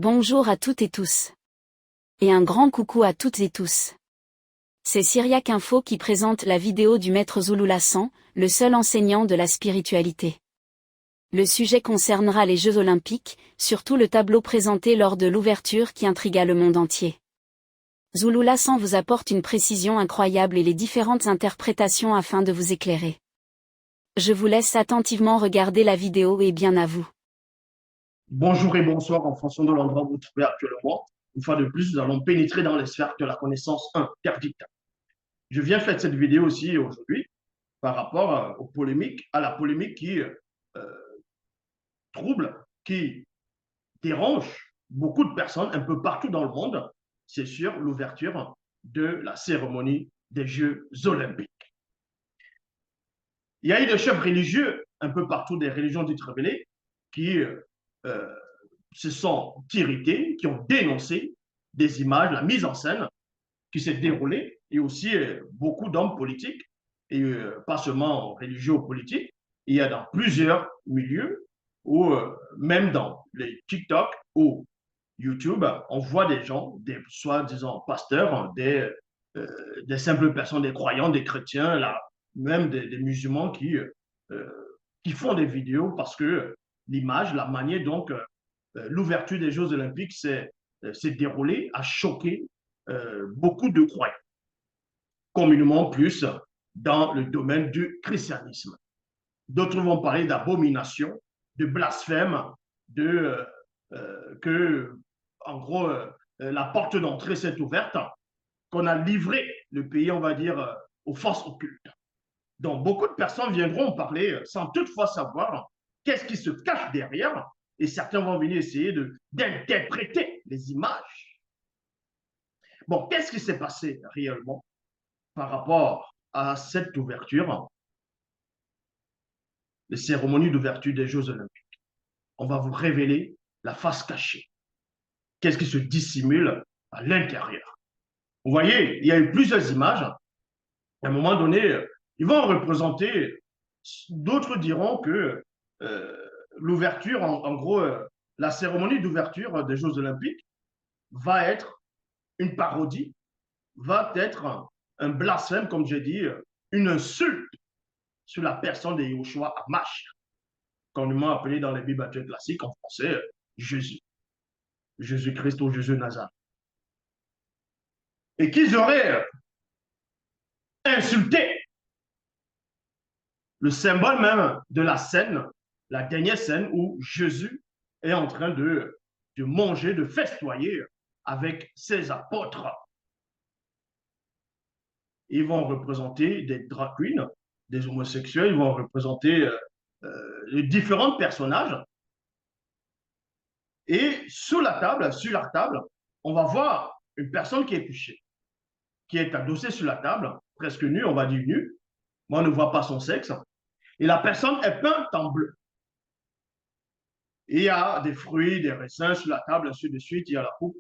Bonjour à toutes et tous. Et un grand coucou à toutes et tous. C'est Syriac Info qui présente la vidéo du maître Zulu Lassan, le seul enseignant de la spiritualité. Le sujet concernera les Jeux Olympiques, surtout le tableau présenté lors de l'ouverture qui intrigua le monde entier. Zulu Lassan vous apporte une précision incroyable et les différentes interprétations afin de vous éclairer. Je vous laisse attentivement regarder la vidéo et bien à vous. Bonjour et bonsoir en fonction de l'endroit où vous vous trouvez actuellement. Une fois de plus, nous allons pénétrer dans les sphères de la connaissance interdite. Je viens faire cette vidéo aussi aujourd'hui par rapport à la polémique qui trouble, qui dérange beaucoup de personnes un peu partout dans le monde. C'est sur l'ouverture de la cérémonie des Jeux Olympiques. Il y a eu des chefs religieux un peu partout, des religions dites rebelles, qui se sont irrités, qui ont dénoncé des images, la mise en scène qui s'est déroulée, et aussi beaucoup d'hommes politiques, et pas seulement religieux ou politiques, il y a dans plusieurs milieux, ou même dans les TikTok ou YouTube, on voit des gens, des soi-disant pasteurs, des simples personnes, des croyants, des chrétiens, là, même des musulmans qui font des vidéos parce que l'image, la manière donc l'ouverture des Jeux Olympiques s'est déroulée, a choqué beaucoup de croyants, communément plus dans le domaine du christianisme. D'autres vont parler d'abomination, de blasphème, que, en gros, la porte d'entrée s'est ouverte, qu'on a livré le pays, on va dire, aux forces occultes. Donc, beaucoup de personnes viendront parler sans toutefois savoir qu'est-ce qui se cache derrière, et certains vont venir essayer d'interpréter les images. Bon, qu'est-ce qui s'est passé réellement par rapport à cette ouverture, les cérémonies d'ouverture des Jeux Olympiques? On va vous révéler la face cachée. Qu'est-ce qui se dissimule à l'intérieur? Vous voyez, il y a eu plusieurs images. À un moment donné, ils vont représenter, d'autres diront que l'ouverture, en gros, la cérémonie d'ouverture des Jeux Olympiques va être une parodie, va être un blasphème, comme j'ai dit, une insulte sur la personne de Yahushua Hamash, communément appelé dans les Bibles classiques en français Jésus, Jésus-Christ ou Jésus Nazareth. Et qu'ils auraient insulté le symbole même de la scène, la dernière scène où Jésus est en train de manger, de festoyer avec ses apôtres. Ils vont représenter des drag queens, des homosexuels, ils vont représenter les différents personnages. Et sur la table, on va voir une personne qui est couchée, qui est adossée sur la table, presque nue, on va dire nue. Mais on ne voit pas son sexe. Et la personne est peinte en bleu. Et il y a des fruits, des raisins sur la table, ainsi de suite, il y a la coupe.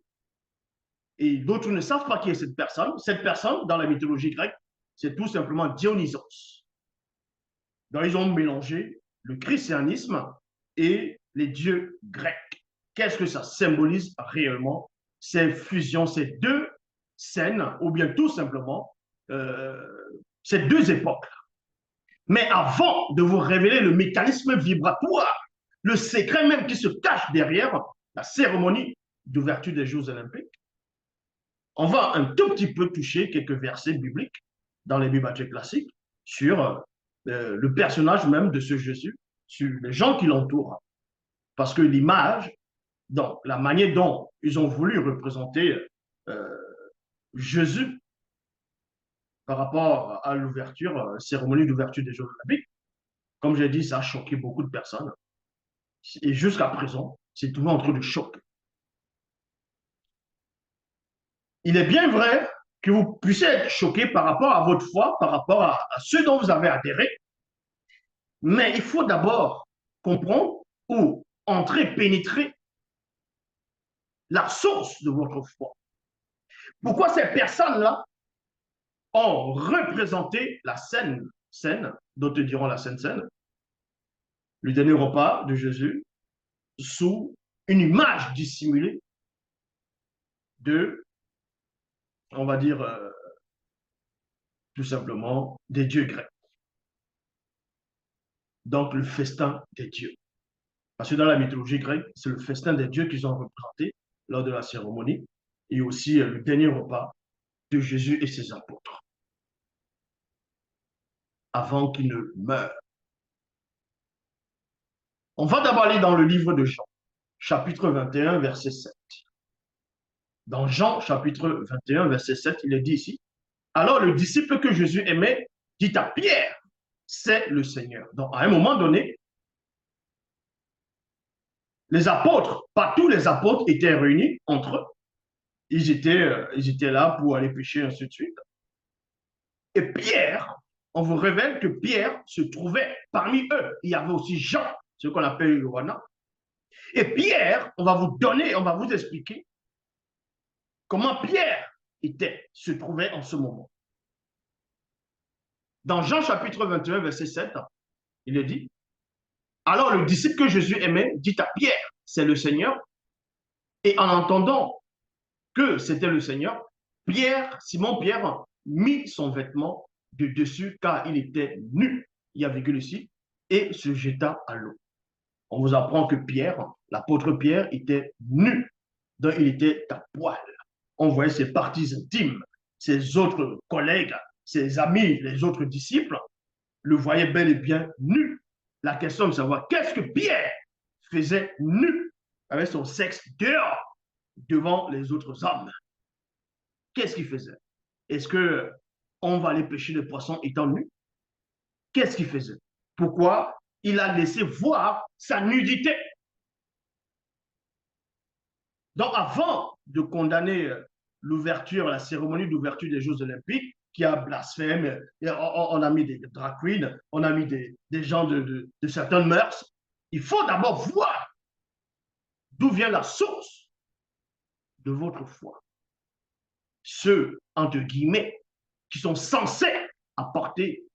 Et d'autres ne savent pas qui est cette personne. Cette personne, dans la mythologie grecque, c'est tout simplement Dionysos. Donc, ils ont mélangé le christianisme et les dieux grecs. Qu'est-ce que ça symbolise réellement, ces fusions, ces deux scènes, ou bien tout simplement ces deux époques? Mais avant de vous révéler le mécanisme vibratoire, le secret même qui se cache derrière la cérémonie d'ouverture des Jeux Olympiques, on va un tout petit peu toucher quelques versets bibliques dans les Bibles classiques sur le personnage même de ce Jésus, sur les gens qui l'entourent. Parce que l'image, donc la manière dont ils ont voulu représenter Jésus par rapport à l'ouverture, cérémonie d'ouverture des Jeux Olympiques, comme j'ai dit, ça a choqué beaucoup de personnes. Et jusqu'à présent, c'est toujours en train de choquer. Il est bien vrai que vous puissiez être choqué par rapport à votre foi, par rapport à ce dont vous avez adhéré, mais il faut d'abord comprendre ou entrer, pénétrer la source de votre foi. Pourquoi ces personnes-là ont représenté la scène, d'autres diront la Sainte Seine, le dernier repas de Jésus, sous une image dissimulée de, on va dire, tout simplement, des dieux grecs. Donc, le festin des dieux. Parce que dans la mythologie grecque, c'est le festin des dieux qu'ils ont représenté lors de la cérémonie et aussi le dernier repas de Jésus et ses apôtres avant qu'ils ne meurent. On va d'abord aller dans le livre de Jean, chapitre 21, verset 7. Dans Jean, chapitre 21, verset 7, il est dit ici, alors le disciple que Jésus aimait dit à Pierre, c'est le Seigneur. Donc, à un moment donné, les apôtres, pas tous les apôtres étaient réunis entre eux. Ils étaient là pour aller pêcher, ainsi de suite. Et Pierre, on vous révèle que Pierre se trouvait parmi eux. Il y avait aussi Jean, ce qu'on appelle Johanna. Et Pierre, on va vous expliquer comment Pierre se trouvait en ce moment. Dans Jean chapitre 21, verset 7, il est dit, alors le disciple que Jésus aimait dit à Pierre, c'est le Seigneur. Et en entendant que c'était le Seigneur, Simon Pierre mit son vêtement de dessus car il était nu, il y a virgule ici, et se jeta à l'eau. On vous apprend que Pierre, l'apôtre Pierre, était nu, donc il était à poil. On voyait ses parties intimes, ses autres collègues, ses amis, les autres disciples, le voyaient bel et bien nu. La question de savoir qu'est-ce que Pierre faisait nu avec son sexe dehors devant les autres hommes. Qu'est-ce qu'il faisait? Est-ce qu'on va aller pêcher le poisson étant nu? Qu'est-ce qu'il faisait? Pourquoi il a laissé voir sa nudité? Donc, avant de condamner l'ouverture, la cérémonie d'ouverture des Jeux Olympiques, qui a blasphème, on a mis des drag queens, on a mis des gens de certaines mœurs, il faut d'abord voir d'où vient la source de votre foi. Ceux, entre guillemets, qui sont censés apporter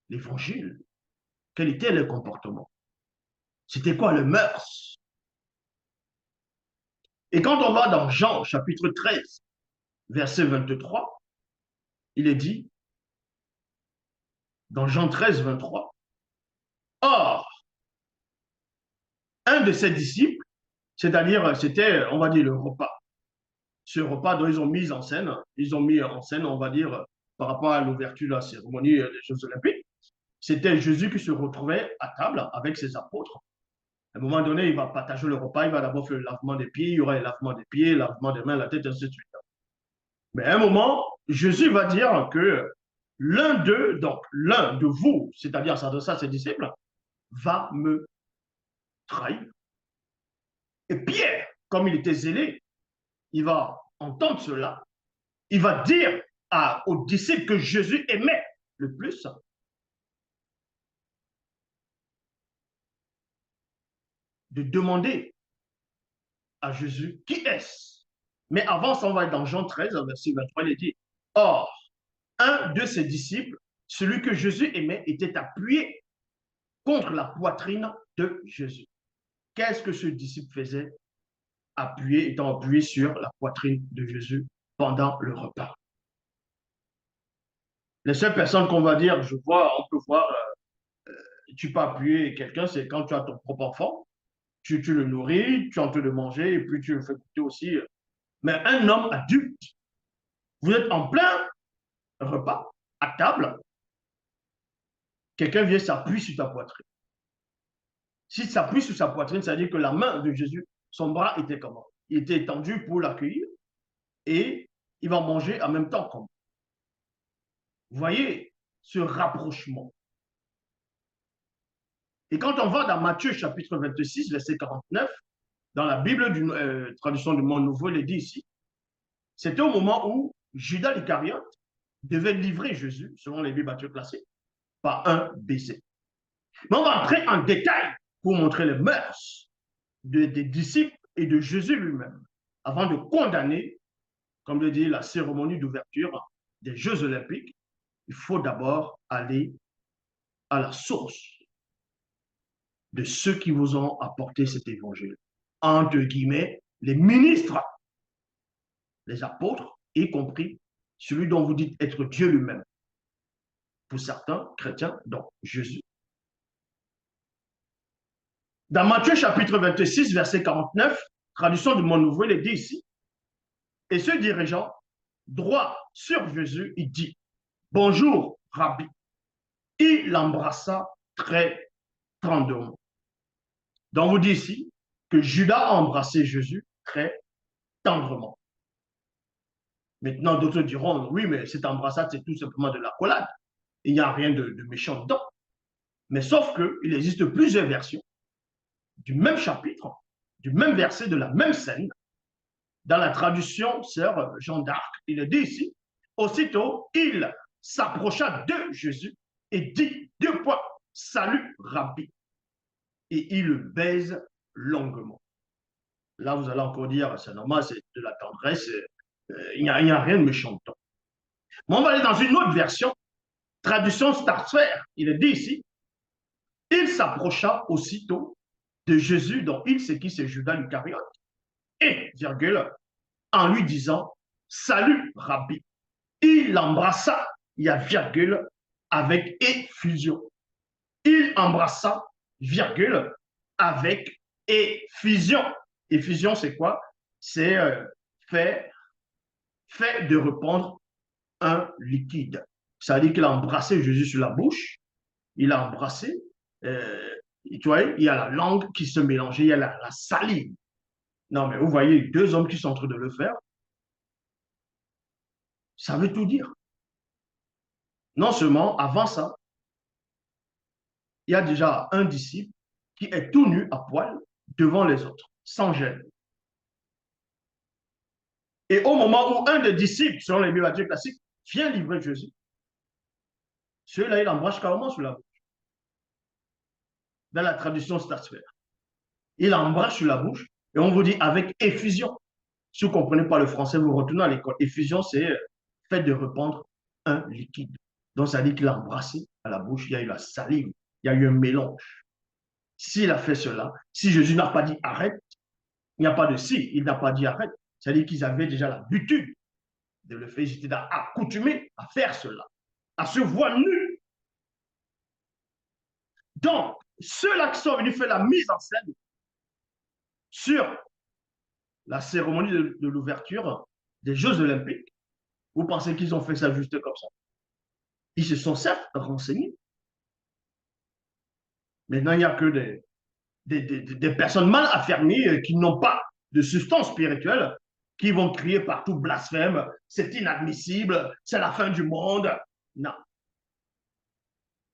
l'évangile. Quel était le comportement? C'était quoi le mœurs? Et quand on va dans Jean chapitre 13, verset 23, il est dit, dans Jean 13, 23, or, un de ses disciples, c'est-à-dire, c'était, on va dire, le repas. Ce repas dont ils ont mis en scène, on va dire, par rapport à l'ouverture de la cérémonie des Jeux Olympiques, c'était Jésus qui se retrouvait à table avec ses apôtres. À un moment donné, il va partager le repas, il va d'abord faire le lavement des pieds, il y aura le lavement des pieds, le lavement des mains, la tête, ainsi de suite. Mais à un moment, Jésus va dire que l'un d'eux, donc l'un de vous, c'est-à-dire s'adresser à ses disciples, va me trahir. Et Pierre, comme il était zélé, il va entendre cela, il va dire aux disciples que Jésus aimait le plus, de demander à Jésus, qui est-ce? Mais avant ça, on va être dans Jean 13, verset 23, il dit, or, un de ses disciples, celui que Jésus aimait, était appuyé contre la poitrine de Jésus. Qu'est-ce que ce disciple faisait étant appuyé sur la poitrine de Jésus pendant le repas? Les seules personnes qu'on va dire, on peut voir, tu peux appuyer quelqu'un, c'est quand tu as ton propre enfant, tu le nourris, tu es en train de manger et puis tu le fais goûter aussi. Mais un homme adulte, vous êtes en plein repas, à table, quelqu'un vient s'appuyer sur ta poitrine. S'il s'appuie sur sa poitrine, ça veut dire que la main de Jésus, son bras était comment? Il était étendu pour l'accueillir et il va manger en même temps comme. Vous voyez ce rapprochement. Et quand on va dans Matthieu chapitre 26, verset 49, dans la Bible traduction du Monde Nouveau, il est dit ici, c'était au moment où Judas l'Iscariote devait livrer Jésus, selon les Bibles classées, par un baiser. Mais on va entrer en détail pour montrer les mœurs des disciples et de Jésus lui-même, avant de condamner, comme le dit la cérémonie d'ouverture des Jeux Olympiques. Il faut d'abord aller à la source de ceux qui vous ont apporté cet évangile. Entre guillemets, les ministres les apôtres, y compris celui dont vous dites être Dieu lui-même. Pour certains chrétiens, donc Jésus. Dans Matthieu chapitre 26, verset 49, traduction du Monde Nouveau, il est dit ici, et se dirigeant droit sur Jésus, il dit, bonjour, Rabbi. Il l'embrassa très tendrement. Donc, on vous dit ici que Judas a embrassé Jésus très tendrement. Maintenant, d'autres diront, oui, mais cette embrassade, c'est tout simplement de l'accolade. Il n'y a rien de méchant dedans. Mais sauf qu'il existe plusieurs versions du même chapitre, du même verset, de la même scène. Dans la traduction, sœur Jeanne d'Arc, il est dit ici, aussitôt, il s'approcha de Jésus et dit deux fois, salut, Rabbi. Et il le baise longuement. Là, vous allez encore dire, c'est normal, c'est de la tendresse, il n'y a rien de méchant dedans. Mais on va aller dans une autre version, traduction Startfer, il est dit ici, il s'approcha aussitôt de Jésus, dont il, c'est qui, c'est Judas l'Iscariote, et, virgule, en lui disant, salut, Rabbi. Il l'embrassa, il y a virgule, avec effusion. Il embrassa, virgule, avec effusion. Effusion, c'est quoi? C'est fait de répandre un liquide. Ça veut dire qu'il a embrassé Jésus sur la bouche, il a embrassé, tu vois, il y a la langue qui se mélangeait, il y a la salive. Non, mais vous voyez, deux hommes qui sont en train de le faire, ça veut tout dire. Non seulement, avant ça, il y a déjà un disciple qui est tout nu à poil devant les autres, sans gêne. Et au moment où un des disciples, selon les bibliothéques classiques, vient livrer Jésus, celui-là, il embrasse carrément sur la bouche. Dans la tradition Startfer. Il embrasse sur la bouche et on vous dit avec effusion. Si vous ne comprenez pas le français, vous retournez à l'école. Effusion, c'est fait de répandre un liquide. Donc, ça dit qu'il a embrassé à la bouche, il y a eu la salive, il y a eu un mélange. S'il a fait cela, si Jésus n'a pas dit arrête, il n'y a pas de si, il n'a pas dit arrête. C'est-à-dire qu'ils avaient déjà l'habitude de le faire, ils étaient accoutumés à faire cela, à se voir nus. Donc, ceux-là qui sont venus faire la mise en scène sur la cérémonie de l'ouverture des Jeux Olympiques, vous pensez qu'ils ont fait ça juste comme ça? Ils se sont certes renseignés. Maintenant, il n'y a que des personnes mal affermies qui n'ont pas de substance spirituelle qui vont crier partout blasphème, c'est inadmissible, c'est la fin du monde. Non.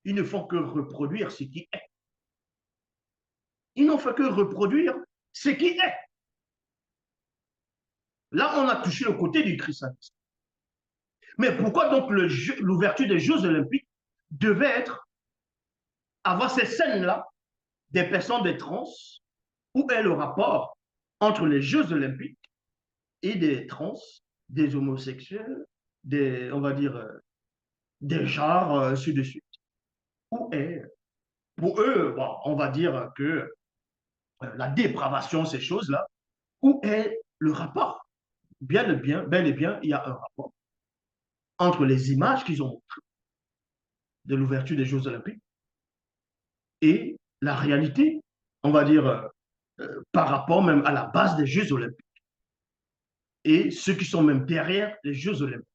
Ils ne font que reproduire ce qui est. Ils n'ont fait que reproduire ce qui est. Là, on a touché le côté du christianisme. Mais pourquoi donc l'ouverture des Jeux Olympiques devait avoir ces scènes-là, des personnes des trans, où est le rapport entre les Jeux Olympiques et des trans, des homosexuels, on va dire, des genres, ainsi de suite. Où est, pour eux, bon, on va dire que la dépravation, ces choses-là, où est le rapport? Bel et bien, il y a un rapport entre les images qu'ils ont montrées de l'ouverture des Jeux Olympiques et la réalité, on va dire, par rapport même à la base des Jeux Olympiques et ceux qui sont même derrière les Jeux Olympiques.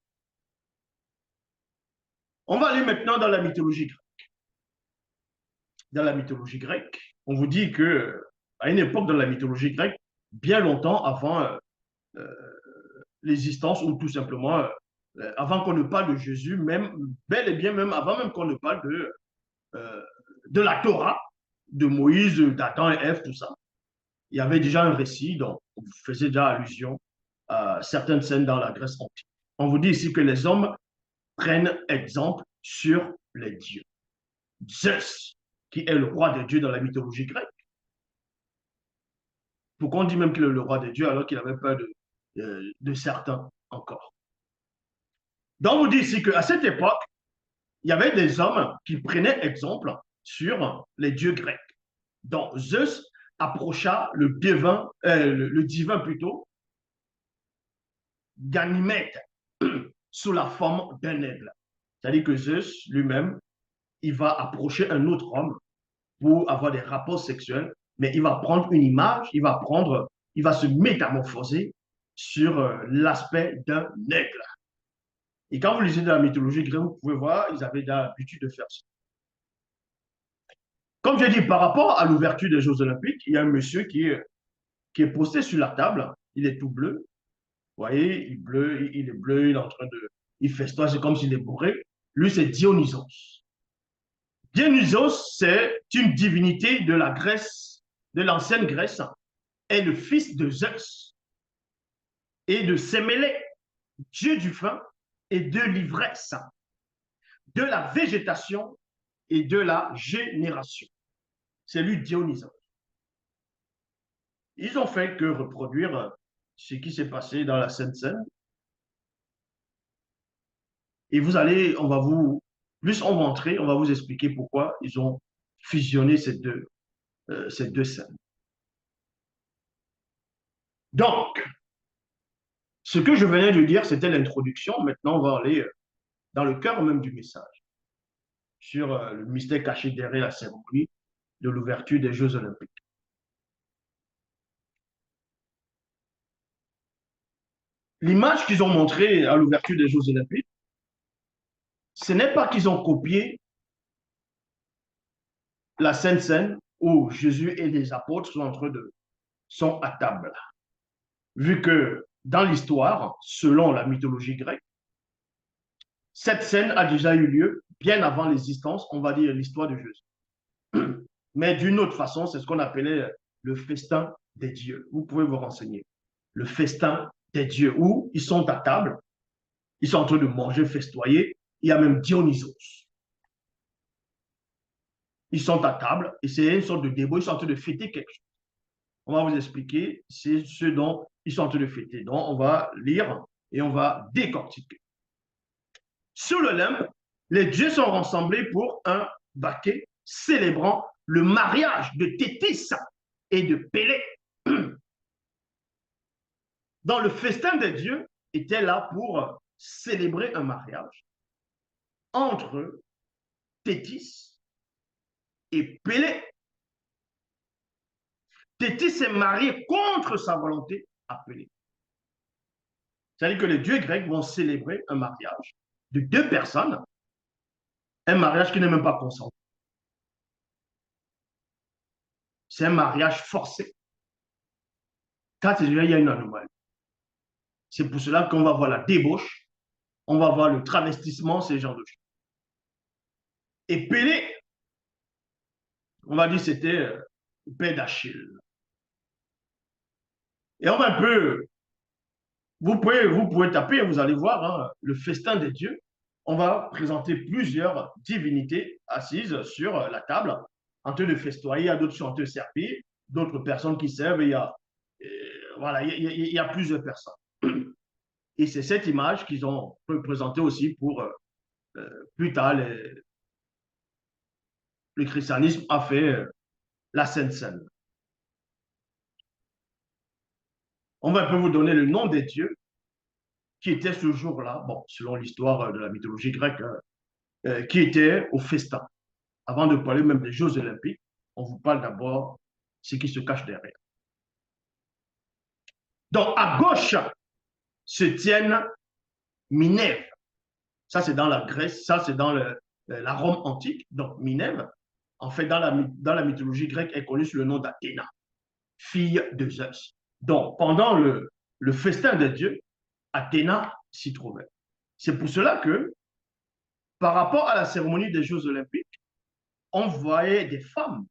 On va aller maintenant dans la mythologie grecque. Dans la mythologie grecque, on vous dit que à une époque dans la mythologie grecque, bien longtemps avant l'existence ou tout simplement avant qu'on ne parle de Jésus, même bel et bien même avant même qu'on ne parle de la Torah, de Moïse, d'Adam et Ève, tout ça. Il y avait déjà un récit dont on faisait déjà allusion à certaines scènes dans la Grèce antique. On vous dit ici que les hommes prennent exemple sur les dieux. Zeus, qui est le roi des dieux dans la mythologie grecque. Pourquoi on dit même qu'il est le roi des dieux alors qu'il avait peur de certains encore? Donc, on vous dit ici qu'à cette époque, il y avait des hommes qui prenaient exemple sur les dieux grecs. Donc, Zeus approcha le divin plutôt, Ganymède sous la forme d'un aigle. C'est-à-dire que Zeus lui-même, il va approcher un autre homme pour avoir des rapports sexuels, mais il va prendre une image, il va se métamorphoser sur l'aspect d'un aigle. Et quand vous lisez de la mythologie grecque, vous pouvez voir, ils avaient l'habitude de faire ça. Comme je dis, par rapport à l'ouverture des Jeux Olympiques, il y a un monsieur qui est posté sur la table, il est tout bleu, vous voyez, il est bleu, il est en train de, il festoie, c'est comme s'il est bourré. Lui, c'est Dionysos. Dionysos, c'est une divinité de la Grèce, de l'ancienne Grèce, est le fils de Zeus et de Sémélé, dieu du vin et de l'ivresse, de la végétation et de la génération. C'est lui Dionysos. Ils ont fait que reproduire ce qui s'est passé dans la Sainte Seine. Et vous allez, on va vous, plus on va entrer, on va vous expliquer pourquoi ils ont fusionné ces deux scènes. Donc, ce que je venais de dire, c'était l'introduction. Maintenant, on va aller dans le cœur même du message, sur le mystère caché derrière la cérémonie de l'ouverture des Jeux Olympiques. L'image qu'ils ont montrée à l'ouverture des Jeux Olympiques, ce n'est pas qu'ils ont copié la Sainte Seine où Jésus et les apôtres sont à table. Vu que dans l'histoire, selon la mythologie grecque, cette scène a déjà eu lieu bien avant l'existence, on va dire, l'histoire de Jésus. Mais d'une autre façon, c'est ce qu'on appelait le festin des dieux. Vous pouvez vous renseigner. Le festin des dieux, où ils sont à table, ils sont en train de manger, festoyer. Il y a même Dionysos. Ils sont à table et c'est une sorte de débat, ils sont en train de fêter quelque chose. On va vous expliquer c'est ce dont ils sont en train de fêter. Donc, on va lire et on va décortiquer. Sur l'Olympe, les dieux sont rassemblés pour un banquet célébrant le mariage de Thétis et de Pélée. Dans le festin des dieux était là pour célébrer un mariage entre Thétis et Pélée. Thétis s'est marié contre sa volonté à Pélée. C'est-à-dire que les dieux grecs vont célébrer un mariage de deux personnes, un mariage qui n'est même pas consenti. C'est un mariage forcé. Quand il y a une anomalie. C'est pour cela qu'on va voir la débauche, on va voir le travestissement, ces genres de choses. Et Pélée, on va dire c'était le père d'Achille. Et on va un peu, vous pouvez taper, vous allez voir hein, le festin des dieux. On va présenter plusieurs divinités assises sur la table, en train de festoyer, il y a d'autres qui sont en train de servir, d'autres personnes qui servent, voilà, il y a plusieurs personnes. Et c'est cette image qu'ils ont représentée aussi pour plus tard, le christianisme a fait la Sainte Seine. On va un peu vous donner le nom des dieux qui étaient ce jour-là, bon, selon l'histoire de la mythologie grecque, qui étaient au festin. Avant de parler même des Jeux Olympiques, on vous parle d'abord ce qui se cache derrière. Donc, à gauche se tiennent Minerve. Ça, c'est dans la Grèce, ça, c'est dans la Rome antique. Donc, Minerve, en fait, dans la mythologie grecque, est connue sous le nom d'Athéna, fille de Zeus. Donc, pendant le festin des dieux, Athéna s'y trouvait. C'est pour cela que, par rapport à la cérémonie des Jeux Olympiques, on voyait des femmes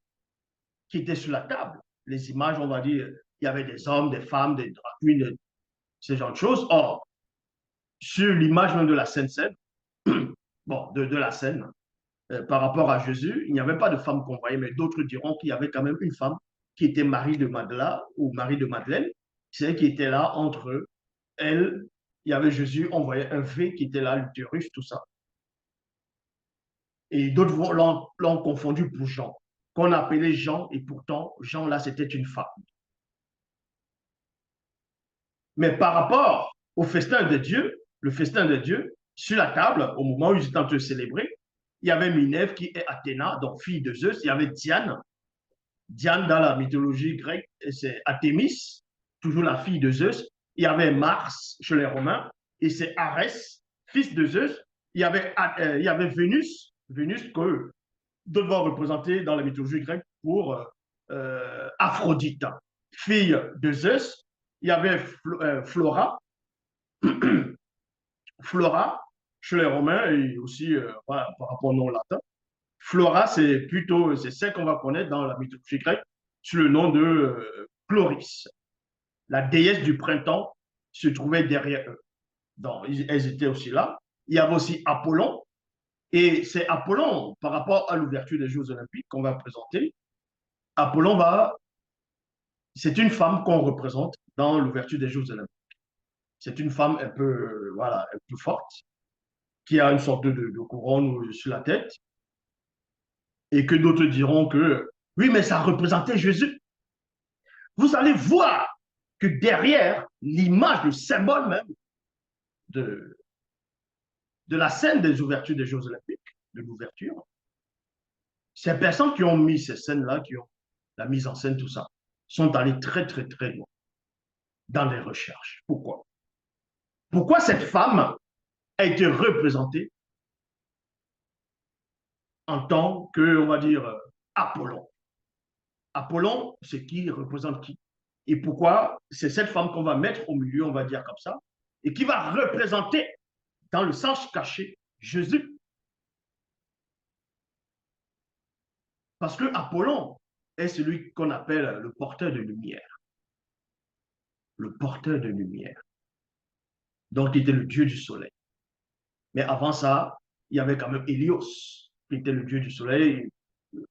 qui étaient sur la table. Les images, on va dire, il y avait des hommes, des femmes, des drag queens, ce genre de choses. Or, sur l'image même de la Sainte Seine, bon, de la scène, par rapport à Jésus, il n'y avait pas de femme qu'on voyait, mais d'autres diront qu'il y avait quand même une femme qui était Marie de Magdala ou Marie de Madeleine, c'est elle qui était là entre elle, il y avait Jésus, on voyait un V qui était là, l'utérus, tout ça. Et d'autres l'ont confondu pour Jean, qu'on appelait Jean, et pourtant, Jean, là, c'était une femme. Mais par rapport au festin de Dieu, le festin de Dieu, sur la table, au moment où ils étaient en train de célébrer, il y avait Minerve qui est Athéna, donc fille de Zeus. Il y avait Diane. Diane, dans la mythologie grecque, c'est Athémis, toujours la fille de Zeus. Il y avait Mars chez les Romains, et c'est Arès, fils de Zeus. Il y avait Vénus, Vénus que d'autres vont représenter dans la mythologie grecque pour Aphrodite, fille de Zeus. Il y avait Flora, Flora chez les Romains et aussi voilà, par rapport au nom latin. Flora, c'est plutôt c'est celle qu'on va connaître dans la mythologie grecque sous le nom de Chloris. La déesse du printemps se trouvait derrière eux. Donc, elles étaient aussi là. Il y avait aussi Apollon. Et c'est Apollon, par rapport à l'ouverture des Jeux Olympiques qu'on va présenter. Apollon va. C'est une femme qu'on représente dans l'ouverture des Jeux Olympiques. C'est une femme un peu, voilà, un peu forte, qui a une sorte de couronne sur la tête, et que d'autres diront que oui, mais ça représentait Jésus. Vous allez voir que derrière l'image, le symbole même de, de la scène des ouvertures des Jeux Olympiques, de l'ouverture, ces personnes qui ont mis ces scènes-là, qui ont la mise en scène, tout ça, sont allées très, très, très loin dans les recherches. Pourquoi? Pourquoi cette femme a été représentée en tant que, on va dire, Apollon? Apollon, c'est qui représente qui? Et pourquoi c'est cette femme qu'on va mettre au milieu, on va dire comme ça, et qui va représenter dans le sens caché Jésus? Parce que Apollon est celui qu'on appelle le porteur de lumière. Le porteur de lumière. Donc, il était le dieu du soleil. Mais avant ça, il y avait quand même Hélios, qui était le dieu du soleil.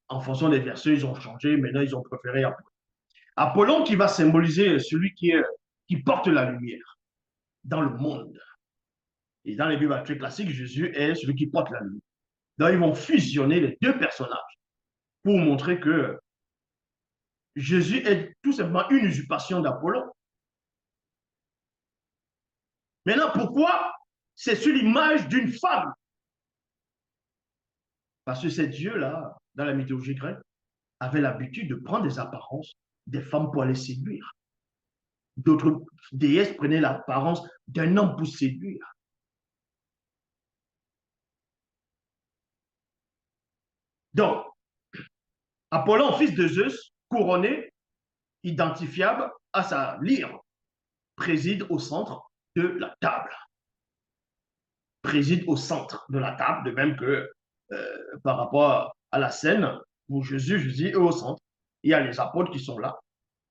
En fonction des versets, ils ont changé. Maintenant, ils ont préféré Apollon. Apollon qui va symboliser celui qui porte la lumière dans le monde. Et dans les Bibles très classiques, Jésus est celui qui porte la lumière. Donc, ils vont fusionner les deux personnages pour montrer que Jésus est tout simplement une usurpation d'Apollon. Maintenant, pourquoi c'est sur l'image d'une femme? Parce que ces dieux-là, dans la mythologie grecque, avaient l'habitude de prendre des apparences des femmes pour les séduire. D'autres déesses prenaient l'apparence d'un homme pour séduire. Donc, Apollon, fils de Zeus, couronné, identifiable à sa lyre, préside au centre de la table. Préside au centre de la table, de même que par rapport à la scène où Jésus est au centre. Il y a les apôtres qui sont là.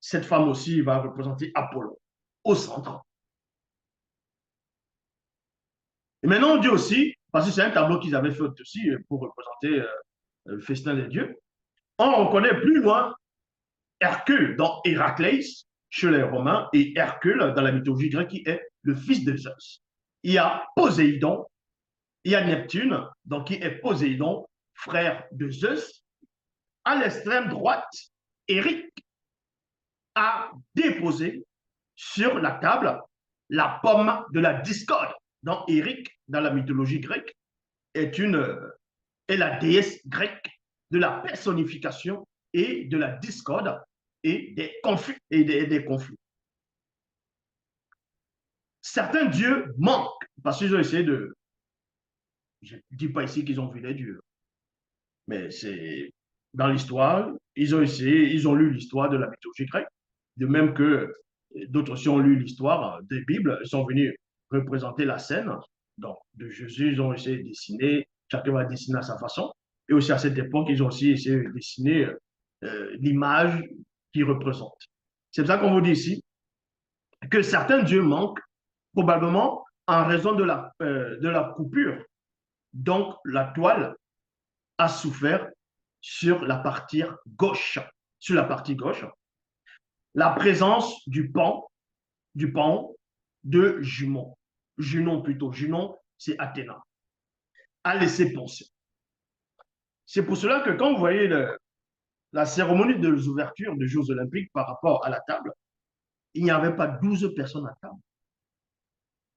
Cette femme aussi va représenter Apollon au centre. Et maintenant, on dit aussi, parce que c'est un tableau qu'ils avaient fait aussi pour représenter le festin des dieux, on reconnaît plus loin Hercule dans Héraclès chez les Romains et Hercule dans la mythologie grecque qui est le fils de Zeus. Il y a Poséidon, il y a Neptune, donc qui est Poséidon, frère de Zeus. À l'extrême droite, Éric a déposé sur la table la pomme de la discorde. Donc Éric, dans la mythologie grecque, est la déesse grecque de la personnification et de la discorde et des conflits. Des conflits. Certains dieux manquent parce qu'ils ont essayé de. Je ne dis pas ici qu'ils ont vu les dieux, mais c'est dans l'histoire, ils ont essayé, ils ont lu l'histoire de la mythologie grecque, de même que d'autres aussi ont lu l'histoire des Bibles, ils sont venus représenter la scène. Donc, de Jésus, ils ont essayé de dessiner, chacun va dessiner à sa façon. Et aussi à cette époque, ils ont aussi essayé de dessiner l'image qu'ils représentent. C'est pour ça qu'on vous dit ici que certains dieux manquent, probablement en raison de la coupure. Donc, la toile a souffert sur la partie gauche. Sur la partie gauche, la présence du pan de Junon. Junon plutôt. Junon, c'est Athéna. A laissé penser. C'est pour cela que quand vous voyez la cérémonie des ouvertures des Jeux Olympiques par rapport à la table, il n'y avait pas 12 personnes à table.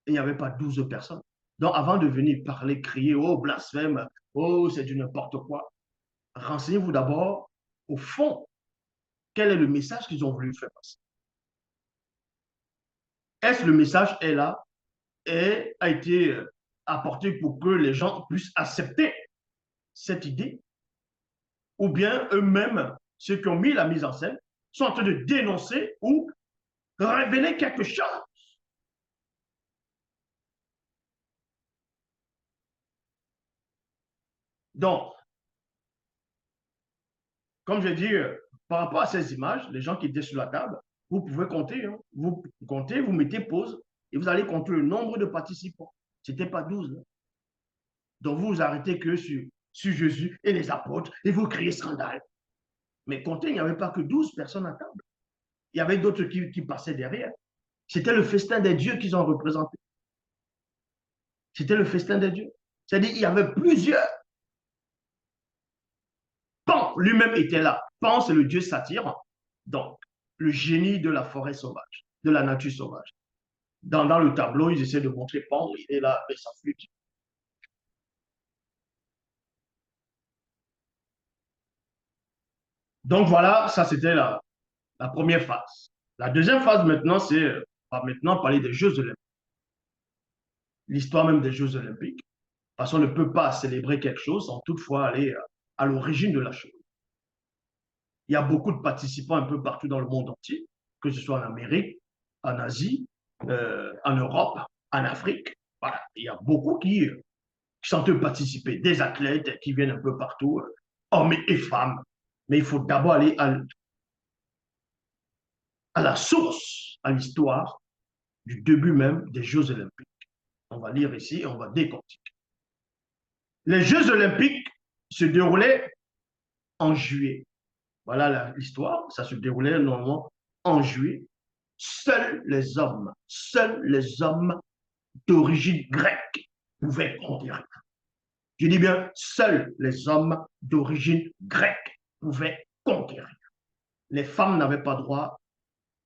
il n'y avait pas 12 personnes. Donc, avant de venir parler, crier, oh, blasphème, oh, c'est du n'importe quoi, renseignez-vous d'abord au fond, quel est le message qu'ils ont voulu faire passer. Est-ce que le message est là et a été apporté pour que les gens puissent accepter cette idée? Ou bien eux-mêmes, ceux qui ont mis la mise en scène, sont en train de dénoncer ou révéler quelque chose? Donc, comme je dis, par rapport à ces images, les gens qui étaient sur la table, vous pouvez compter. Hein. Vous comptez, vous mettez pause et vous allez compter le nombre de participants. Ce n'était pas 12. Hein. Donc vous vous arrêtez que sur Jésus et les apôtres et vous criez scandale. Mais comptez, il n'y avait pas que 12 personnes à table. Il y avait d'autres qui passaient derrière. C'était le festin des dieux qu'ils ont représenté. C'était le festin des dieux. C'est-à-dire qu'il y avait plusieurs. Pan lui-même était là. Pan, c'est le dieu satyre. Donc, le génie de la forêt sauvage, de la nature sauvage. Dans le tableau, ils essaient de montrer Pan, il est là avec sa flûte. Donc voilà, ça c'était la première phase. La deuxième phase maintenant, c'est on va maintenant parler des Jeux olympiques. L'histoire même des Jeux olympiques. Parce qu'on ne peut pas célébrer quelque chose sans toutefois aller à l'origine de la chose. Il y a beaucoup de participants un peu partout dans le monde entier, que ce soit en Amérique, en Asie, en Europe, en Afrique. Voilà. Il y a beaucoup qui sont eux participer, des athlètes qui viennent un peu partout, hommes et femmes. Mais il faut d'abord aller à la source, à l'histoire du début même des Jeux olympiques. On va lire ici et on va décortiquer. Les Jeux olympiques se déroulaient en juillet. Voilà l'histoire, ça se déroulait normalement en juillet. Seuls les hommes d'origine grecque pouvaient conquérir. Je dis bien, seuls les hommes d'origine grecque pouvaient conquérir. Les femmes n'avaient pas droit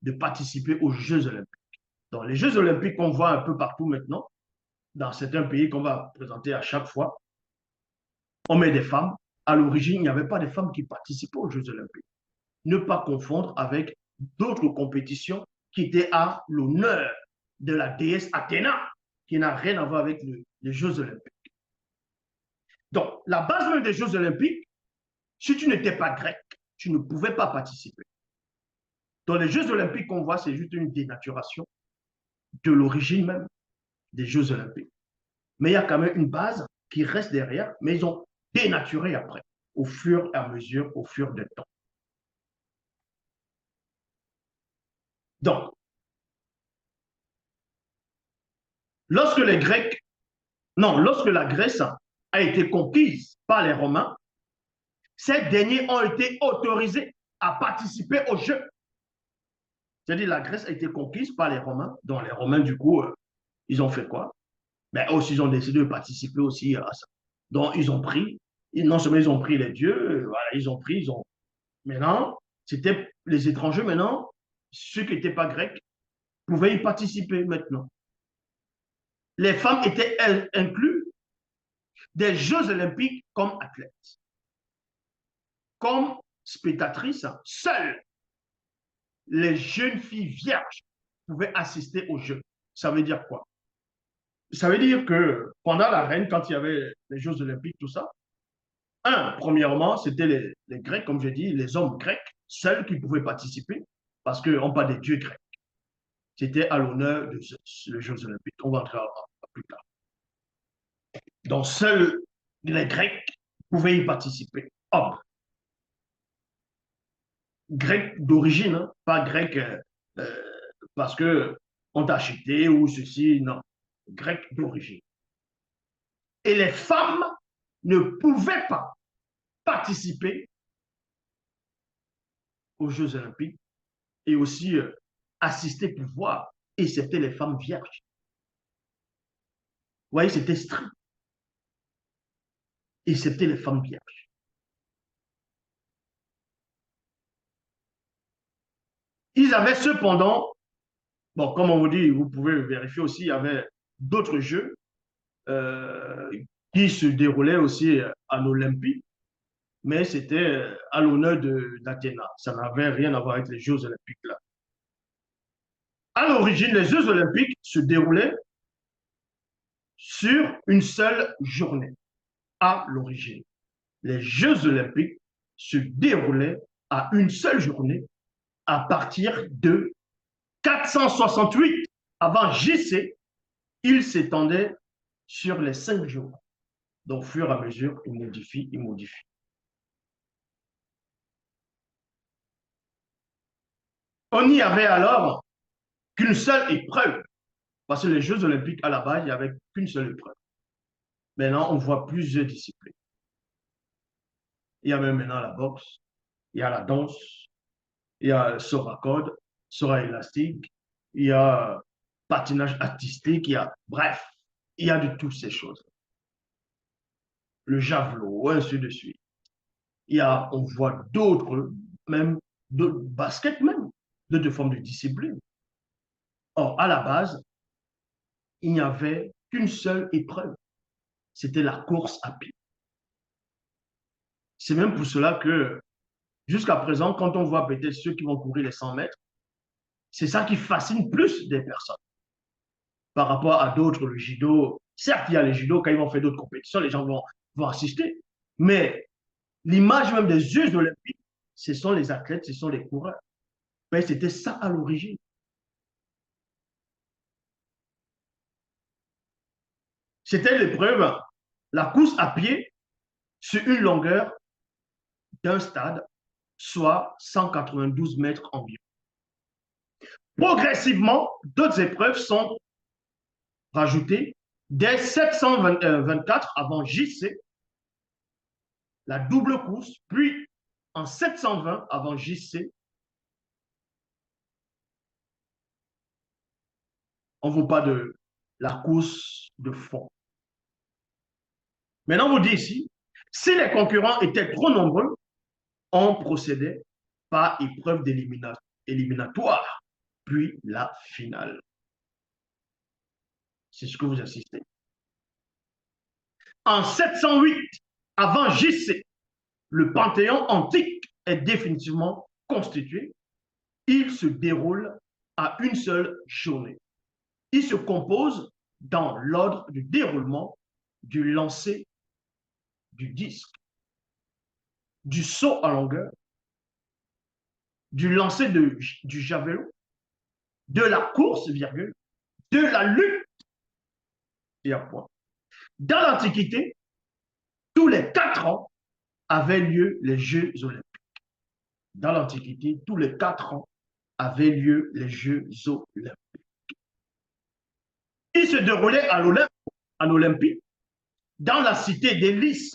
de participer aux Jeux olympiques. Donc, les Jeux olympiques qu'on voit un peu partout maintenant, dans certains pays qu'on va présenter à chaque fois, on met des femmes. À l'origine, il n'y avait pas de femmes qui participaient aux Jeux olympiques. Ne pas confondre avec d'autres compétitions qui étaient à l'honneur de la déesse Athéna, qui n'a rien à voir avec les Jeux olympiques. Donc, la base même des Jeux olympiques, si tu n'étais pas grec, tu ne pouvais pas participer. Dans les Jeux olympiques qu'on voit, c'est juste une dénaturation de l'origine même des Jeux olympiques. Mais il y a quand même une base qui reste derrière, mais ils ont dénaturé après, au fur et à mesure, au fur du temps. Donc, lorsque les Grecs, non, lorsque la Grèce a été conquise par les Romains, ces derniers ont été autorisés à participer aux Jeux. C'est-à-dire la Grèce a été conquise par les Romains, dont les Romains, du coup, ils ont fait quoi? Ben, aussi, ils ont décidé de participer aussi à ça. Donc, ils ont pris, non seulement ils ont pris les dieux, voilà, ils ont pris, ils ont. Maintenant, c'était les étrangers, maintenant, ceux qui n'étaient pas grecs, pouvaient y participer maintenant. Les femmes étaient, elles, incluses des Jeux olympiques comme athlètes. Comme spectatrices, seules les jeunes filles vierges pouvaient assister aux Jeux. Ça veut dire quoi? Ça veut dire que pendant la reine, quand il y avait les Jeux olympiques, tout ça, premièrement, c'était les Grecs, comme je dis, les hommes grecs, seuls qui pouvaient participer, parce qu'on parle des dieux grecs. C'était à l'honneur des Jeux olympiques. On va entrer plus tard. Donc, seuls les Grecs pouvaient y participer. Hommes. Grecs d'origine, hein, pas grecs euh, parce que on t'a acheté ou ceci, non. Grecs d'origine. Et les femmes ne pouvaient pas participer aux Jeux olympiques et aussi assister pour voir. Et c'était les femmes vierges. Vous voyez, c'était strict. Et c'était les femmes vierges. Ils avaient cependant, bon, comme on vous dit, vous pouvez vérifier aussi, il y avait d'autres jeux euh, qui se déroulaient aussi à l'Olympie, mais c'était à l'honneur d'Athéna. Ça n'avait rien à voir avec les Jeux olympiques là. À l'origine, les Jeux olympiques se déroulaient sur une seule journée. À l'origine, les Jeux olympiques se déroulaient à une seule journée à partir de 468 avant JC. Ils s'étendaient sur les 5 jours. Donc, au fur et à mesure, ils modifient, ils modifient. On n'y avait alors qu'une seule épreuve, parce que les Jeux olympiques, à la base, il n'y avait qu'une seule épreuve. Maintenant, on voit plusieurs disciplines. Il y a même maintenant la boxe, il y a la danse, il y a le saut à corde, saut à élastique, il y a patinage artistique, il y a, bref, il y a de toutes ces choses. Le javelot, ainsi de suite. Il y a, on voit d'autres, même d'autres baskets même, d'autres formes de discipline. Or, à la base, il n'y avait qu'une seule épreuve. C'était la course à pied. C'est même pour cela que, jusqu'à présent, quand on voit peut-être ceux qui vont courir les 100 mètres, c'est ça qui fascine plus des personnes par rapport à d'autres, le judo. Certes, il y a le judo, quand ils vont faire d'autres compétitions, les gens vont assister. Mais l'image même des Jeux olympiques, ce sont les athlètes, ce sont les coureurs. Mais c'était ça à l'origine. C'était l'épreuve, la course à pied sur une longueur d'un stade, soit 192 mètres environ. Progressivement, d'autres épreuves sont rajoutées. Dès 724 avant JC, la double course, puis en 720 avant JC, on vous parle de la course de fond. Maintenant, on vous dit ici, si les concurrents étaient trop nombreux, on procédait par épreuve éliminatoire, puis la finale. C'est ce que vous assistez. En 708 avant JC, le Panthéon antique est définitivement constitué. Il se déroule à une seule journée. Il se compose dans l'ordre du déroulement du lancer du disque, du saut à longueur, du lancer du javelot, de la course, virgule, de la lutte et à point. Dans l'Antiquité, tous les 4 ans avaient lieu les Jeux olympiques. Dans l'Antiquité, tous les 4 ans avaient lieu les Jeux olympiques. Ils se déroulaient à l'Olympie, dans la cité d'Élis,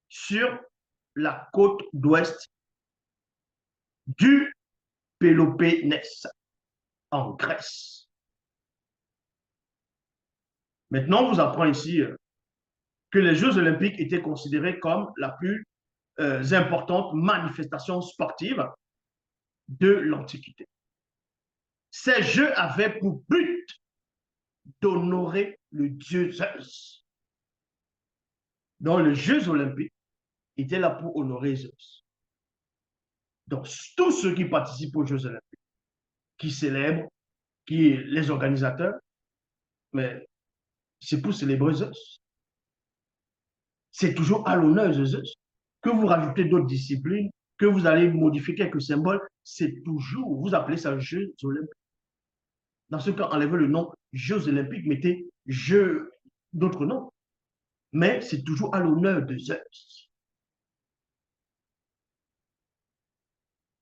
sur la côte d'ouest du Péloponnèse, en Grèce. Maintenant, on vous apprend ici que les Jeux olympiques étaient considérés comme la plus importante manifestation sportive de l'Antiquité. Ces Jeux avaient pour but d'honorer le dieu Zeus. Donc, les Jeux olympiques étaient là pour honorer Zeus. Donc, tous ceux qui participent aux Jeux olympiques, qui célèbrent, qui les organisateurs, mais c'est pour célébrer Zeus. C'est toujours à l'honneur de Zeus. Que vous rajoutez d'autres disciplines, que vous allez modifier quelques symboles, c'est toujours, vous appelez ça Jeux olympiques. Dans ce cas, enlevez le nom Jeux olympiques, mettez Jeux d'autres noms. Mais c'est toujours à l'honneur de Zeus.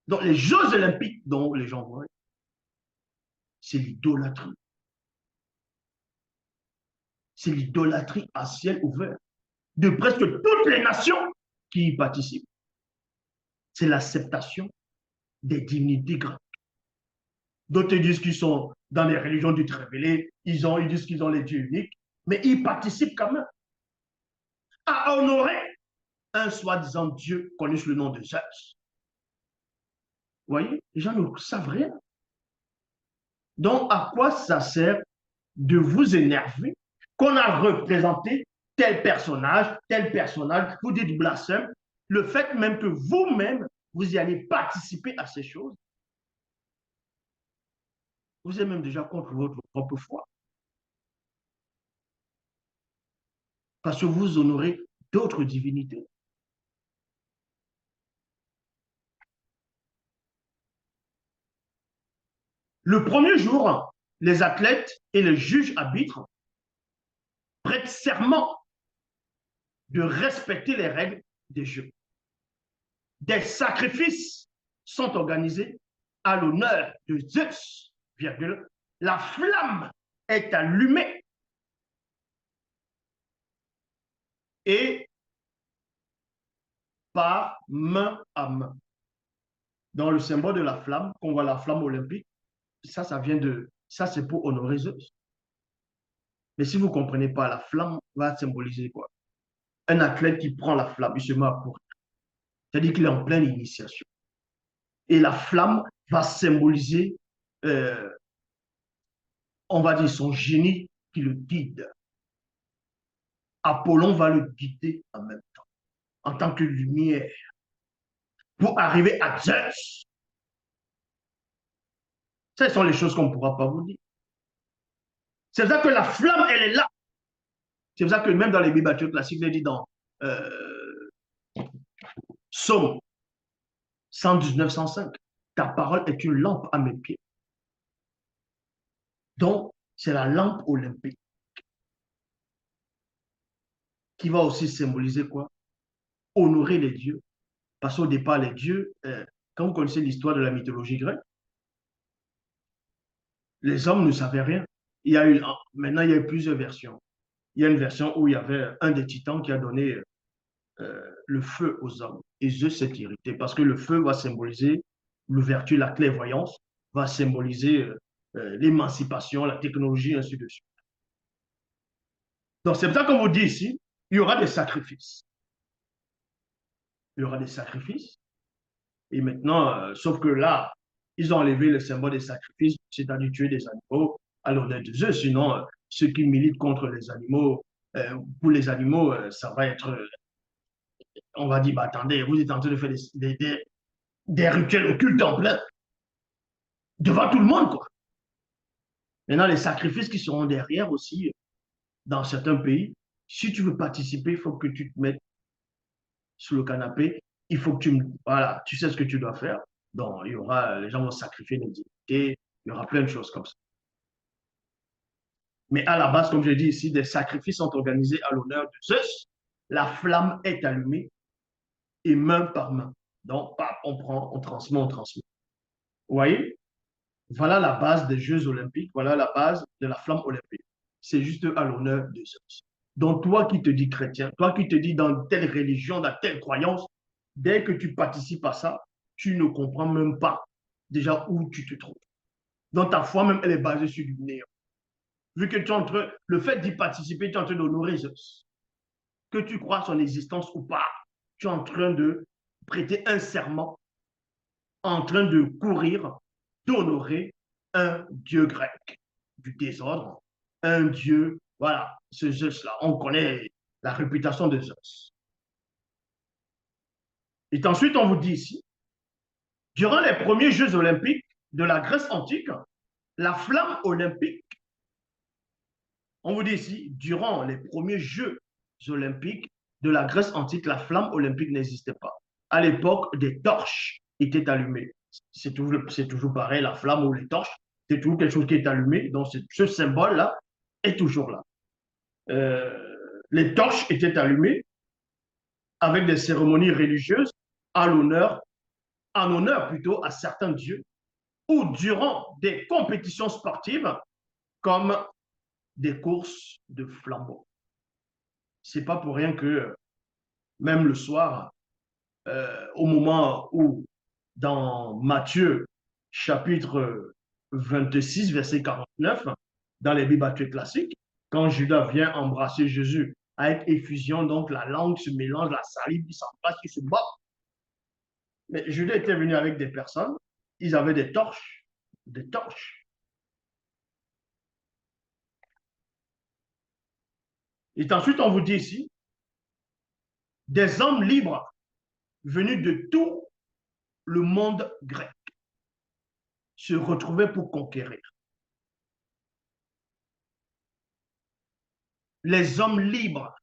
Donc, les Jeux olympiques dont les gens voient, c'est l'idolâtrie. C'est l'idolâtrie à ciel ouvert de presque toutes les nations qui y participent. C'est l'acceptation des divinités grecques. D'autres disent qu'ils sont dans les religions dites révélées, ils disent qu'ils ont les dieux uniques, mais ils participent quand même à honorer un soi-disant Dieu connu sous le nom de Zeus. Vous voyez, les gens ne savent rien. Donc, à quoi ça sert de vous énerver qu'on a représenté tel personnage, vous dites blasphème, le fait même que vous-même, vous y allez participer à ces choses, vous êtes même déjà contre votre propre foi. Parce que vous honorez d'autres divinités. Le premier jour, les athlètes et les juges arbitres prêtent serment de respecter les règles des jeux. Des sacrifices sont organisés à l'honneur de Zeus, virgule, la flamme est allumée et par main à main. Dans le symbole de la flamme, qu'on voit la flamme olympique, ça vient de, ça c'est pour honorer Zeus. Mais si vous ne comprenez pas, la flamme va symboliser quoi? Un athlète qui prend la flamme, il se met à courir. C'est-à-dire qu'il est en pleine initiation. Et la flamme va symboliser, on va dire, son génie qui le guide. Apollon va le guider en même temps, en tant que lumière, pour arriver à Zeus. Ce sont les choses qu'on ne pourra pas vous dire. C'est pour ça que la flamme, elle est là. C'est pour ça que même dans les Bibles classiques, il est dit dans Psaume 119-105, ta parole est une lampe à mes pieds. Donc, c'est la lampe olympique qui va aussi symboliser quoi? Honorer les dieux. Parce qu'au départ, les dieux, quand vous connaissez l'histoire de la mythologie grecque, les hommes ne savaient rien. Maintenant, il y a eu plusieurs versions. Il y a une version où il y avait un des titans qui a donné le feu aux hommes. Et Zeus s'est irrité parce que le feu va symboliser l'ouverture, la clairvoyance, va symboliser l'émancipation, la technologie, ainsi de suite. Donc, c'est pour ça qu'on vous dit ici, il y aura des sacrifices. Il y aura des sacrifices. Et maintenant, sauf que là, ils ont enlevé le symbole des sacrifices, c'est-à-dire tuer des animaux à l'honneur de Zeus. Sinon, ceux qui militent contre les animaux, pour les animaux, ça va être, on va dire, bah, attendez, vous êtes en train de faire des rituels occultes en plein, devant tout le monde, quoi. Maintenant, les sacrifices qui seront derrière aussi, dans certains pays, si tu veux participer, il faut que tu te mettes sur le canapé, il faut que voilà, tu sais ce que tu dois faire. Donc, il y aura, les gens vont sacrifier des divinités, il y aura plein de choses comme ça. Mais à la base, comme je dis ici, des sacrifices sont organisés à l'honneur de Zeus. La flamme est allumée et main par main. Donc, on prend, on transmet, on transmet. Vous voyez? Voilà la base des Jeux olympiques, voilà la base de la flamme olympique. C'est juste à l'honneur de Zeus. Donc, toi qui te dis chrétien, toi qui te dis dans telle religion, dans telle croyance, dès que tu participes à ça, tu ne comprends même pas déjà où tu te trouves. Donc, ta foi même, elle est basée sur du néant. Vu que tu es en train, le fait d'y participer, tu es en train d'honorer Zeus. Que tu crois à son existence ou pas, tu es en train de prêter un serment, en train de courir, d'honorer un dieu grec du désordre, un dieu, voilà, ce Zeus-là. On connaît la réputation de Zeus. Et ensuite, on vous dit ici, durant les premiers Jeux olympiques de la Grèce antique, la flamme olympique, on vous dit ici, durant les premiers Jeux olympiques de la Grèce antique, la flamme olympique n'existait pas. À l'époque, des torches étaient allumées. C'est toujours pareil, la flamme ou les torches, c'est toujours quelque chose qui est allumé. Donc, ce symbole-là est toujours là. Les torches étaient allumées avec des cérémonies religieuses à l'honneur, en honneur plutôt à certains dieux, ou durant des compétitions sportives comme des courses de flambeaux. C'est pas pour rien que même le soir, au moment où dans Matthieu chapitre 26, verset 49, dans les Bibles classiques, quand Judas vient embrasser Jésus avec effusion, donc la langue se mélange, la salive, il s'embrasse, il se bat. Mais Judas était venu avec des personnes, ils avaient des torches, Et ensuite, on vous dit ici, des hommes libres venus de tout le monde grec se retrouvaient pour conquérir. Les hommes libres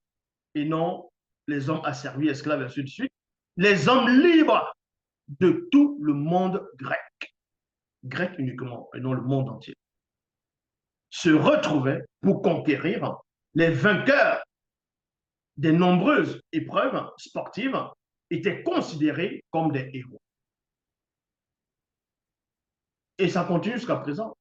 et non les hommes asservis, esclaves, et ainsi de suite. Les hommes libres de tout le monde grec, grec uniquement, et non le monde entier, se retrouvaient pour conquérir les vainqueurs des nombreuses épreuves sportives étaient considérés comme des héros. Et ça continue jusqu'à présent.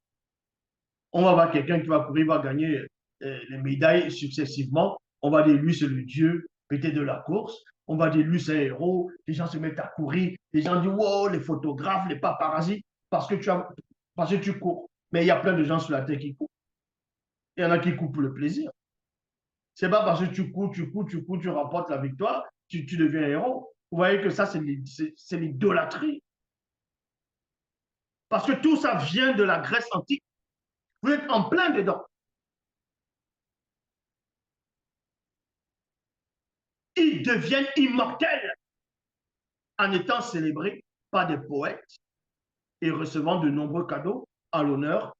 On va voir quelqu'un qui va courir, va gagner les médailles successivement. On va dire, lui, c'est le dieu peut-être de la course. On va dire, lui, c'est un héros. Les gens se mettent à courir. Les gens disent, wow, les photographes, les paparazzis, parce que tu cours. Mais il y a plein de gens sur la terre qui courent. Il y en a qui courent pour le plaisir. C'est pas parce que tu cours, tu remportes la victoire, tu deviens un héros. Vous voyez que ça, c'est l'idolâtrie. Parce que tout ça vient de la Grèce antique. Vous êtes en plein dedans. Ils deviennent immortels en étant célébrés par des poètes et recevant de nombreux cadeaux à l'honneur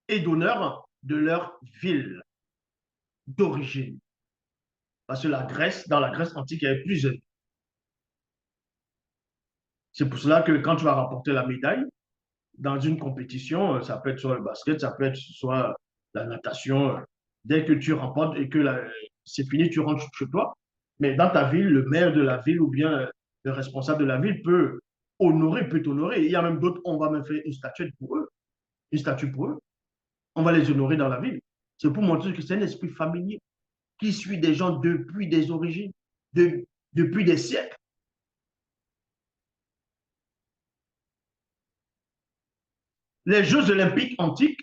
et d'honneur de leur ville d'origine. Parce que dans la Grèce antique, il y avait plusieurs. C'est pour cela que quand tu vas remporter la médaille dans une compétition, ça peut être soit le basket, ça peut être soit la natation, dès que tu remportes et que c'est fini, tu rentres chez toi. Mais dans ta ville, le maire de la ville ou bien le responsable de la ville peut t'honorer. Il y a même d'autres, on va même faire une statue pour eux. Une statue pour eux. On va les honorer dans la ville. C'est pour montrer que c'est un esprit familier qui suit des gens depuis des origines, depuis des siècles. Les Jeux olympiques antiques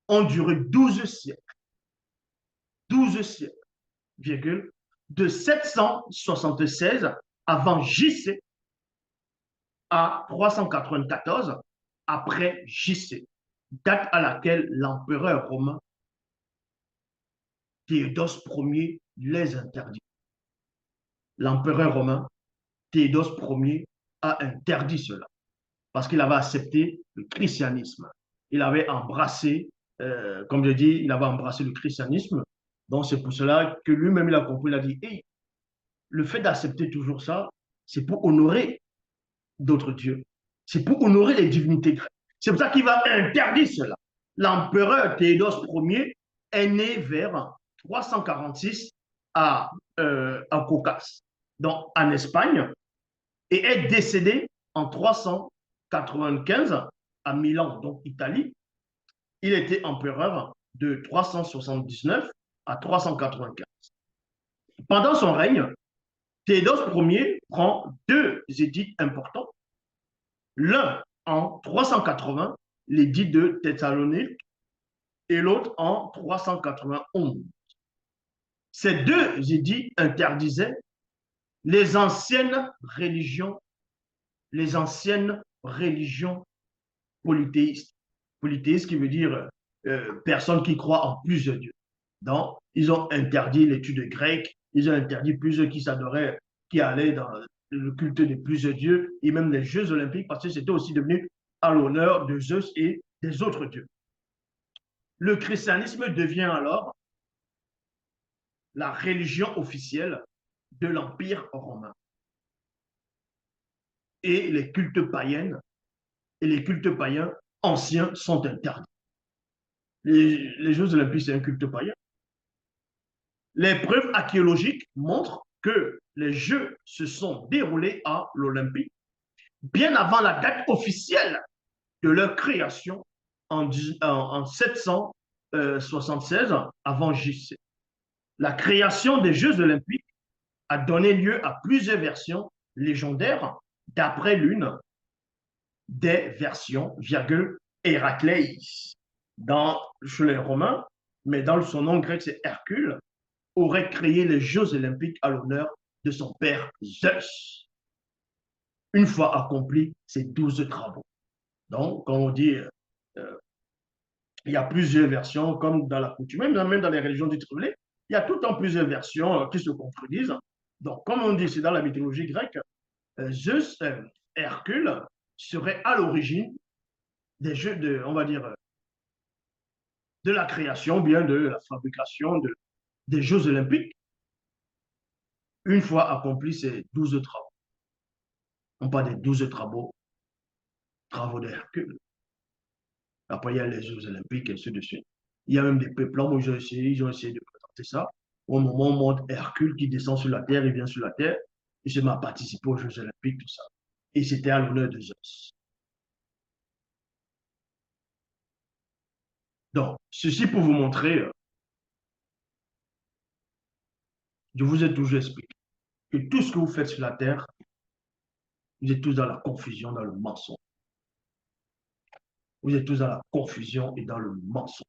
ont duré 12 siècles. 12 siècles, virgule, de 776 avant JC à 394 après JC, date à laquelle l'empereur romain Théodose Ier les interdit. L'empereur romain Théodose Ier a interdit cela parce qu'il avait accepté le christianisme. Il avait embrassé, comme je dis, il avait embrassé le christianisme. Donc c'est pour cela que lui-même il a compris, il a dit, hey, le fait d'accepter toujours ça, c'est pour honorer d'autres dieux. C'est pour honorer les divinités grecques. C'est pour ça qu'il va interdire cela. L'empereur Théodose Ier est né vers 346 à Caucase, donc en Espagne, et est décédé en 395 à Milan, donc Italie. Il était empereur de 379 à 395. Pendant son règne, Théodose Ier prend deux édits importants. L'un en 380, l'édit de Thessalonique, et l'autre en 391. Ces deux édits interdisaient les anciennes religions, les anciennes religions polythéistes. Polythéiste qui veut dire personnes qui croient en plusieurs dieux. Donc, ils ont interdit l'étude grecque, ils ont interdit plusieurs qui s'adoraient, qui allaient dans le culte de plusieurs dieux, et même les Jeux olympiques, parce que c'était aussi devenu à l'honneur de Zeus et des autres dieux. Le christianisme devient alors la religion officielle de l'Empire romain. Et les cultes païens et les cultes païens anciens sont interdits. Les Jeux olympiques, c'est un culte païen. Les preuves archéologiques montrent que les Jeux se sont déroulés à l'Olympie bien avant la date officielle de leur création en 776 avant JC. La création des Jeux olympiques a donné lieu à plusieurs versions légendaires d'après l'une des versions, virgule, Héracléis, chez les Romains, mais dans son nom grec, c'est Hercule, aurait créé les Jeux olympiques à l'honneur de son père Zeus, une fois accomplis ces 12 travaux. Donc, comme on dit, Il y a plusieurs versions, comme dans la coutume, même dans les religions du tremblé, il y a tout le temps plusieurs versions qui se contredisent. Donc, comme on dit, c'est dans la mythologie grecque, Zeus, Hercule, serait à l'origine des jeux de, on va dire, de la création, bien de la fabrication des Jeux olympiques, une fois accomplis ces 12 travaux. On parle des 12 travaux de Hercule. Après, il y a les Jeux olympiques et ainsi de suite. Il y a même des peuples, où ils ont essayé de présenter ça. Au moment où on montre Hercule qui descend sur la terre, il vient sur la terre, il se met à participer aux Jeux olympiques, tout ça. Et c'était à l'honneur de Zeus. Donc, ceci pour vous montrer, je vous ai toujours expliqué que tout ce que vous faites sur la terre, vous êtes tous dans la confusion, dans le mensonge. Vous êtes tous dans la confusion et dans le mensonge.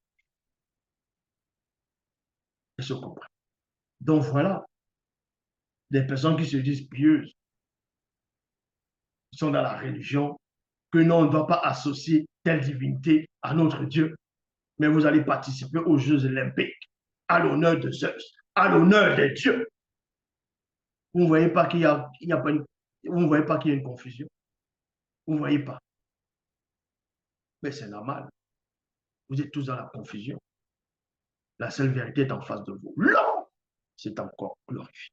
Est-ce que vous comprenez? Donc voilà, des personnes qui se disent pieuses, qui sont dans la religion, que non, on ne doit pas associer telle divinité à notre Dieu, mais vous allez participer aux Jeux olympiques, à l'honneur de Zeus, à l'honneur des dieux. Vous ne voyez pas qu'il y a, pas une, vous ne voyez pas qu'il y a une confusion. Vous ne voyez pas. Mais c'est normal. Vous êtes tous dans la confusion. La seule vérité est en face de vous. Là, c'est encore glorifié.